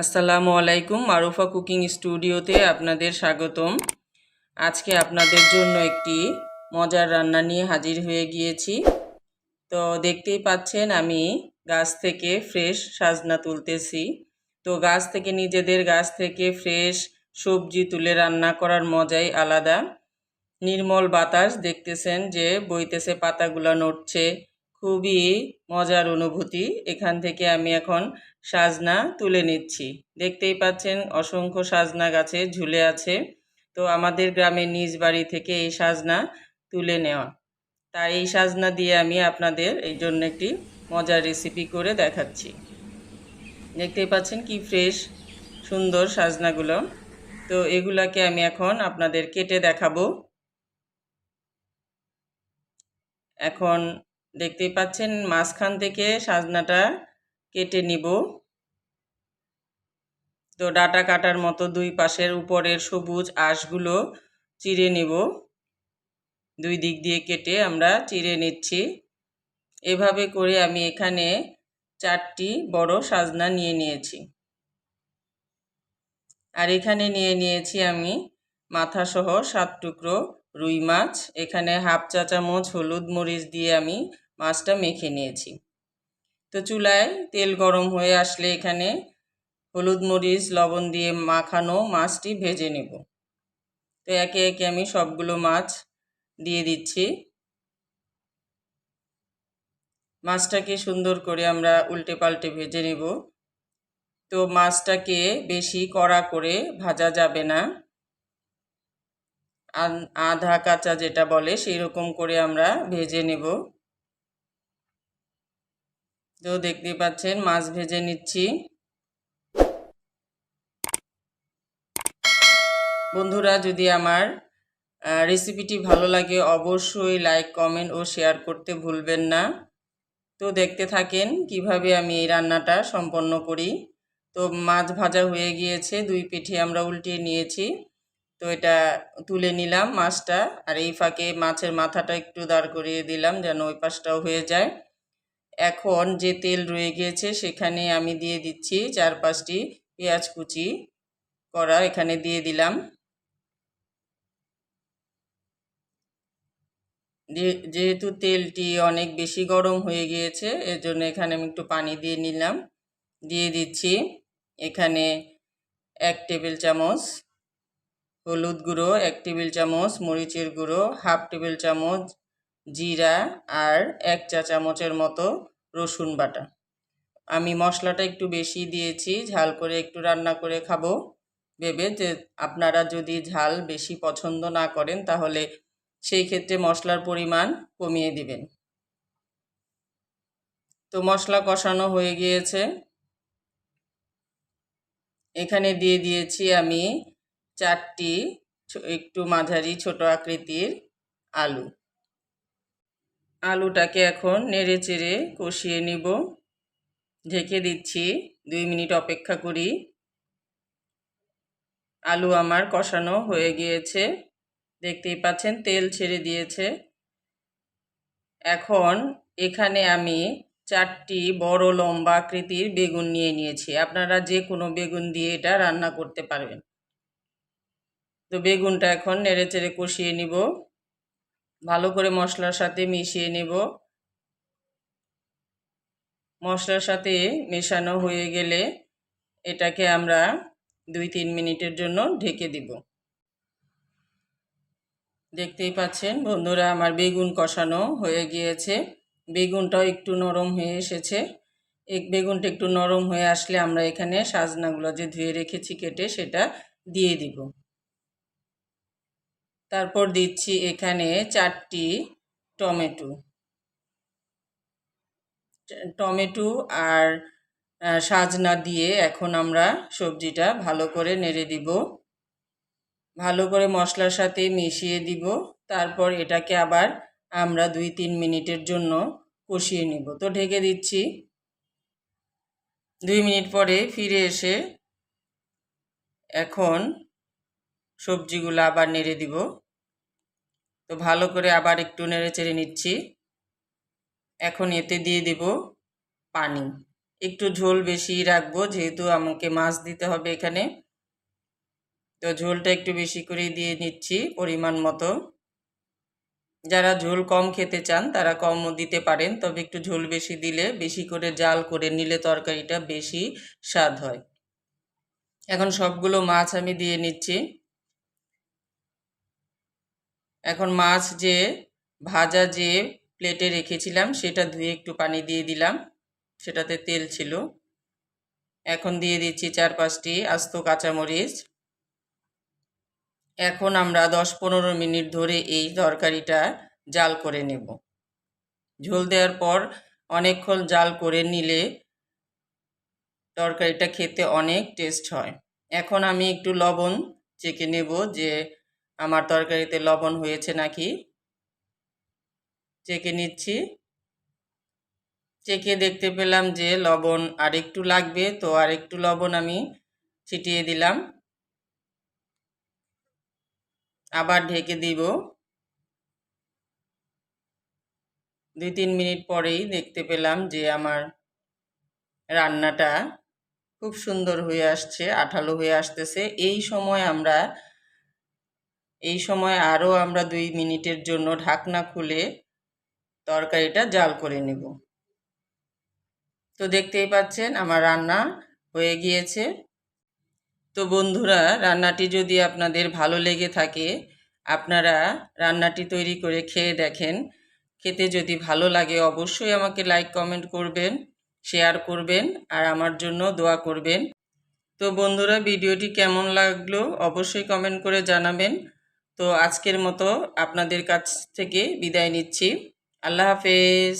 আসসালামু আলাইকুম। মারুফা কুকিং স্টুডিওতে আপনাদের স্বাগতম। আজকে আপনাদের জন্য একটি মজার রান্না নিয়ে হাজির হয়ে গিয়েছি। তো দেখতেই পাচ্ছেন আমি গাছ থেকে ফ্রেশ সাজনা তুলতেছি। তো নিজেদের গাছ থেকে ফ্রেশ সবজি তুলে রান্না করার মজাই আলাদা। নির্মল বাতাস দেখতেছেন যে বইতেছে, পাতাগুলো নড়ছে, খুবই মজার অনুভূতি। এখান থেকে আমি এখন সাজনা তুলে নিচ্ছি। দেখতেই পাচ্ছেন অসংখ্য সাজনা গাছে ঝুলে আছে। তো আমাদের গ্রামের নিজ বাড়ি থেকে এই সাজনা তুলে নেওয়া। তাই এই সাজনা দিয়ে আমি আপনাদের এই জন্য একটি মজার রেসিপি করে দেখাচ্ছি। দেখতেই পাচ্ছেন কি ফ্রেশ সুন্দর সাজনাগুলো। তো এগুলাকে আমি এখন আপনাদের কেটে দেখাবো। এখন দেখতেই পাচ্ছেন মাঝখান থেকে সাজনাটা কেটে নিব। তো ডাটা কাটার মতো দুই পাশের উপরের সবুজ আঁশগুলো চিড়ে নিব। দুই দিক দিয়ে কেটে আমরা চিড়ে নিচ্ছি। এভাবে করে আমি এখানে 4টি বড় সাজনা নিয়ে নিয়েছি। আর এখানে নিয়ে নিয়েছি আমি মাথাসহ 7 টুকরো রুই মাছ। এখানে হাফ চা চামচ হলুদ মরিচ দিয়ে আমি মাছটা মেখে নিয়েছি। তো চুলায় তেল গরম হয়ে আসলে এখানে হলুদ মরিচ লবণ দিয়ে মাখানো মাছটি ভেজে নেব। তো একে একে আমি সবগুলো মাছ দিয়ে দিচ্ছি। মাছটাকে সুন্দর করে আমরা উল্টে পাল্টে ভেজে নেব। তো মাছটাকে বেশি কড়া করে ভাজা যাবে না, আধা কাঁচা যেটা বলে সেই রকম করে আমরা ভেজে নেব। তো দেখতে পাচ্ছেন মাছ ভেজে নিচ্ছি। বন্ধুরা, যদি আমার রেসিপিটি ভালো লাগে অবশ্যই লাইক কমেন্ট ও শেয়ার করতে ভুলবেন না। তো দেখতে থাকেন কিভাবে আমি এই রান্নাটা সম্পন্ন করি। তো মাছ ভাজা হয়ে গিয়েছে, দুই পিঠে আমরা উল্টিয়ে নিয়েছি। তো এটা তুলে নিলাম মাছটা, আর এই ফাঁকে মাছের মাথাটা একটু দাঁড় করিয়ে দিলাম যেন ওই পাশটাও হয়ে যায়। এখন যে তেল রয়ে গিয়েছে সেখানে আমি দিয়ে দিচ্ছি 4-5টি পেঁয়াজ কুচি করা, এখানে দিয়ে দিলাম। যেহেতু তেলটি অনেক বেশি গরম হয়ে গিয়েছে এর জন্য এখানে আমি একটু পানি দিয়ে নিলাম। দিয়ে দিচ্ছি এখানে 1 টেবিল চামচ হলুদ গুঁড়ো, 1 টেবিল চামচ মরিচের গুঁড়ো, হাফ টেবিল চামচ জিরা, আর 1 চা চামচের মতো রসুন বাটা। আমি মশলাটা একটু বেশি দিয়েছি, ঝাল করে একটু রান্না করে খাবো ভেবে। যে আপনারা যদি ঝাল বেশি পছন্দ না করেন তাহলে সেই ক্ষেত্রে মশলার পরিমাণ কমিয়ে দিবেন। তো মশলা কষানো হয়ে গিয়েছে। এখানে দিয়ে দিয়েছি আমি 4টি একটু মাঝারি ছোট আকৃতির আলু। আলুটাকে এখন নেড়ে চেড়ে কষিয়ে নিব। ঢেকে দিচ্ছি, 2 মিনিট অপেক্ষা করি। আলু আমার কষানো হয়ে গিয়েছে, দেখতেই পাচ্ছেন তেল ছেড়ে দিয়েছে। এখন এখানে আমি 4টি বড় লম্বা আকৃতির বেগুন নিয়ে নিয়েছি। আপনারা যে কোনো বেগুন দিয়ে এটা রান্না করতে পারবেন। তো বেগুনটা এখন নেড়ে চেড়ে কষিয়ে নিব, ভালো করে মশলার সাথে মিশিয়ে নেব। মশলার সাথে মেশানো হয়ে গেলে এটাকে আমরা 2-3 মিনিটের জন্য ঢেকে দিব। দেখতেই পাচ্ছেন বন্ধুরা আমার বেগুন কষানো হয়ে গিয়েছে। বেগুনটাও একটু নরম হয়ে এসেছে। বেগুনটা একটু নরম হয়ে আসলে আমরা এখানে সাজনাগুলো যে ধুয়ে রেখেছি কেটে সেটা দিয়ে দিব। তারপর দিচ্ছি এখানে 4টি টমেটো। টমেটো আর সাজনা দিয়ে এখন আমরা সবজিটা ভালো করে নেড়ে দিব, ভালো করে মশলার সাথে মিশিয়ে দিব। তারপর এটাকে আবার আমরা 2-3 মিনিটের জন্য কষিয়ে নিব। তো ঢেকে দিচ্ছি। 2 মিনিট পরে ফিরে এসে এখন সবজিগুলো আবার নেড়ে দিব। তো ভালো করে আবার একটু নেড়ে চেড়ে নিচ্ছি। এখন এতে দিয়ে দেব পানি। একটু ঝোল বেশি রাখবো, যেহেতু আমাকে মাছ দিতে হবে এখানে। তো ঝোলটা একটু বেশি করে দিয়ে নিচ্ছি পরিমাণ মতো। যারা ঝোল কম খেতে চান তারা কমও দিতে পারেন, তবে একটু ঝোল বেশি দিলে, বেশি করে জাল করে নিলে তরকারিটা বেশি স্বাদ হয়। এখন সবগুলো মাছ আমি দিয়ে নিচ্ছি। এখন মাছ যে ভাজা যে প্লেটে রেখেছিলাম সেটা ধুয়ে একটু পানি দিয়ে দিলাম, সেটাতে তেল ছিল। এখন দিয়ে দিচ্ছি 4-5টি আস্ত কাঁচামরিচ। এখন আমরা 10-15 মিনিট ধরে এই তরকারিটা জাল করে নেব। ঝোল দেওয়ার পর অনেকক্ষণ জাল করে নিলে তরকারিটা খেতে অনেক টেস্ট হয়। এখন আমি একটু লবণ চেখে নেব যে আমার তরকারিতে লবণ হয়েছে নাকি। চেখে নিচ্ছি। চেখে দেখতে পেলাম যে লবণ আরেকটু লাগবে, তো আরেকটু লবণ আমি ছিটিয়ে দিলাম। আবার ঢেকে দিব। 2-3 মিনিট পরেই দেখতে পেলাম যে আমার রান্নাটা খুব সুন্দর হয়ে আসছে, আঠালো হয়ে আসতেছে। এই সময় আরও আমরা 2 মিনিটের জন্য ঢাকনা খুলে তরকারিটা জাল করে নেব। তো দেখতেই পাচ্ছেন আমার রান্না হয়ে গিয়েছে। তো বন্ধুরা, রান্নাটি যদি আপনাদের ভালো লেগে থাকে, আপনারা রান্নাটি তৈরি করে খেয়ে দেখেন। খেতে যদি ভালো লাগে অবশ্যই আমাকে লাইক কমেন্ট করবেন, শেয়ার করবেন আর আমার জন্য দোয়া করবেন। তো বন্ধুরা, ভিডিওটি কেমন লাগলো অবশ্যই কমেন্ট করে জানাবেন। তো আজকের মতো আপনাদের কাছ থেকে বিদায় নিচ্ছি। আল্লাহ হাফেজ।